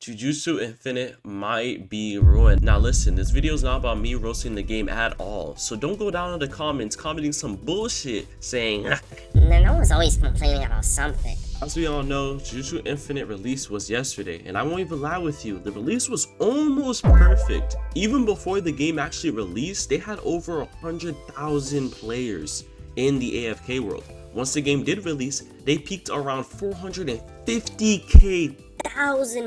Jujutsu Infinite might be ruined. Now listen, this video is not about me roasting the game at all, so don't go down in the comments commenting some bullshit saying No one's always complaining about something. As we all know, Jujutsu Infinite release was yesterday, and I won't even lie with you, the release was almost perfect. Even before the game actually released, they had over 100,000 players in the AFK world. Once the game did release, they peaked around 450k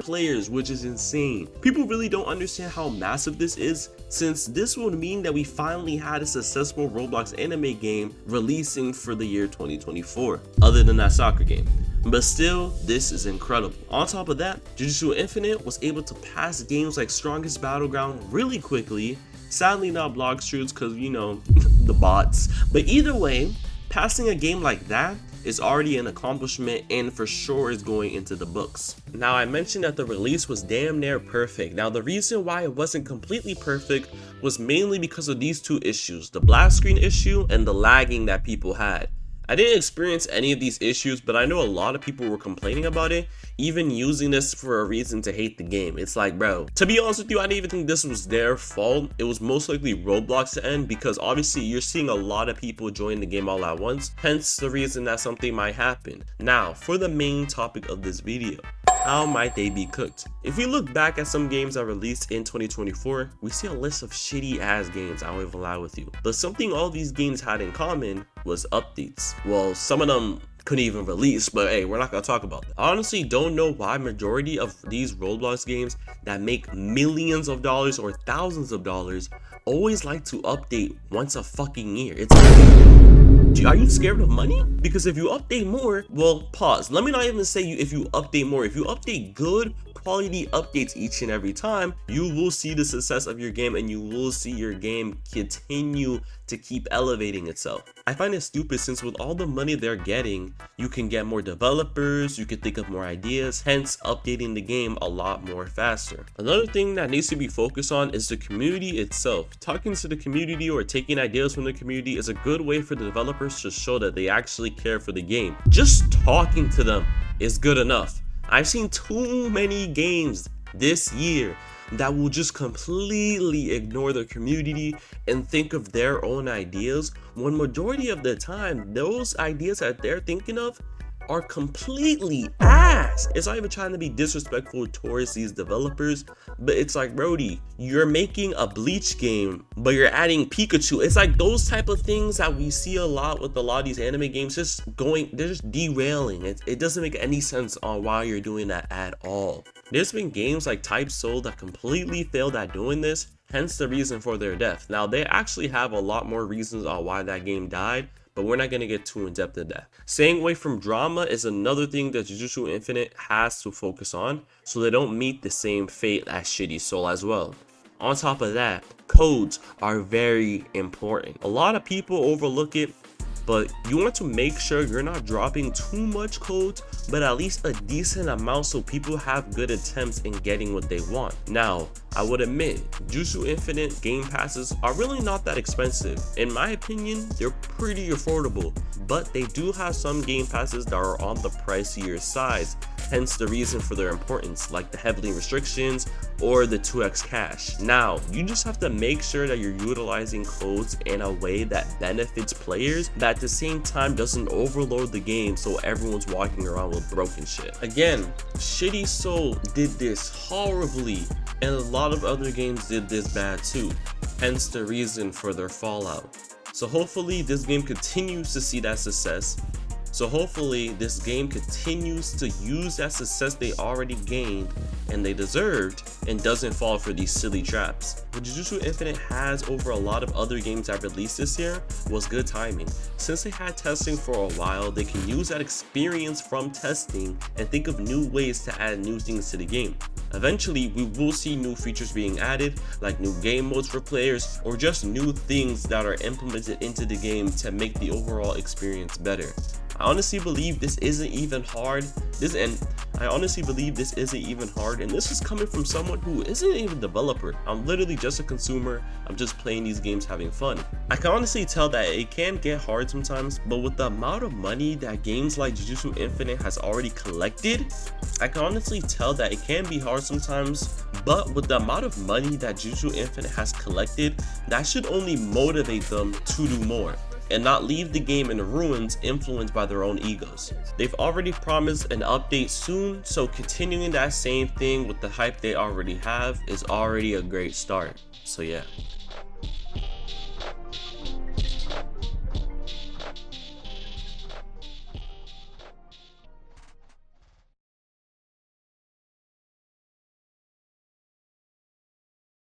players, which is insane. People really don't understand how massive this is, since this would mean that we finally had a successful Roblox anime game releasing for the year 2024, other than that soccer game. But still, this is incredible. On top of that, Jujutsu Infinite was able to pass games like Strongest Battleground really quickly. Sadly not Blocksters because, you know, the bots. But either way, passing a game like that is already an accomplishment and for sure is going into the books. Now, I mentioned that the release was damn near perfect. Now, the reason why it wasn't completely perfect was mainly because of these two issues, the black screen issue and the lagging that people had. I didn't experience any of these issues, but I know a lot of people were complaining about it, even using this for a reason to hate the game. It's like, bro, to be honest with you, I didn't even think this was their fault. It was most likely Roblox to end, because obviously you're seeing a lot of people join the game all at once, hence the reason that something might happen. Now, for the main topic of this video, how might they be cooked? If we look back at some games that released in 2024, we see a list of shitty ass games, I won't even lie with you. But something all these games had in common was updates. Well, some of them couldn't even release, but hey, we're not gonna talk about that. I honestly don't know why majority of these Roblox games that make millions of dollars or thousands of dollars always like to update once a fucking year. It's like, are you scared of money? Because if you update more, well, pause. Let me not even say if you update more. If you update good quality updates each and every time, you will see the success of your game and you will see your game continue to keep elevating itself. I find it stupid since with all the money they're getting, you can get more developers, you can think of more ideas, hence updating the game a lot more faster. Another thing that needs to be focused on is the community itself. Talking to the community or taking ideas from the community is a good way for the developers to show that they actually care for the game. Just talking to them is good enough. I've seen too many games this year that will just completely ignore the community and think of their own ideas, when majority of the time those ideas that they're thinking of are completely ass. It's not even trying to be disrespectful towards these developers, but it's like, Brody, you're making a Bleach game but you're adding Pikachu. It's like those type of things that we see a lot with a lot of these anime games, they're just derailing. It doesn't make any sense on why you're doing that at all. There's been games like Type Soul that completely failed at doing this, hence the reason for their death. Now, they actually have a lot more reasons on why that game died, but we're not going to get too in depth in that. Staying away from drama is another thing that Jujutsu Infinite has to focus on, so they don't meet the same fate as Shitty Soul as well. On top of that, codes are very important. A lot of people overlook it, but you want to make sure you're not dropping too much code, but at least a decent amount so people have good attempts in getting what they want. Now, I would admit, Jujutsu Infinite game passes are really not that expensive. In my opinion, they're pretty affordable, but they do have some game passes that are on the pricier side, hence the reason for their importance, like the heavily restrictions or the 2x cash. Now, you just have to make sure that you're utilizing codes in a way that benefits players, that at the same time doesn't overload the game so everyone's walking around with broken shit. Again, Shitty Soul did this horribly, and a lot of other games did this bad too, hence the reason for their fallout. So hopefully this game continues to see that success. So hopefully this game continues to use that success they already gained and they deserved, and doesn't fall for these silly traps. What Jujutsu Infinite has over a lot of other games that released this year was good timing. Since they had testing for a while, they can use that experience from testing and think of new ways to add new things to the game. Eventually, we will see new features being added, like new game modes for players, or just new things that are implemented into the game to make the overall experience better. I honestly believe this isn't even hard. I honestly believe this isn't even hard, and this is coming from someone who isn't even a developer. I'm literally just a consumer. I'm just playing these games, having fun. I can honestly tell that it can get hard sometimes, but with the amount of money that games like Jujutsu Infinite has already collected, I can honestly tell that it can be hard sometimes, but with the amount of money that Jujutsu Infinite has collected, that should only motivate them to do more and not leave the game in ruins influenced by their own egos. They've already promised an update soon, so continuing that same thing with the hype they already have is already a great start. So yeah.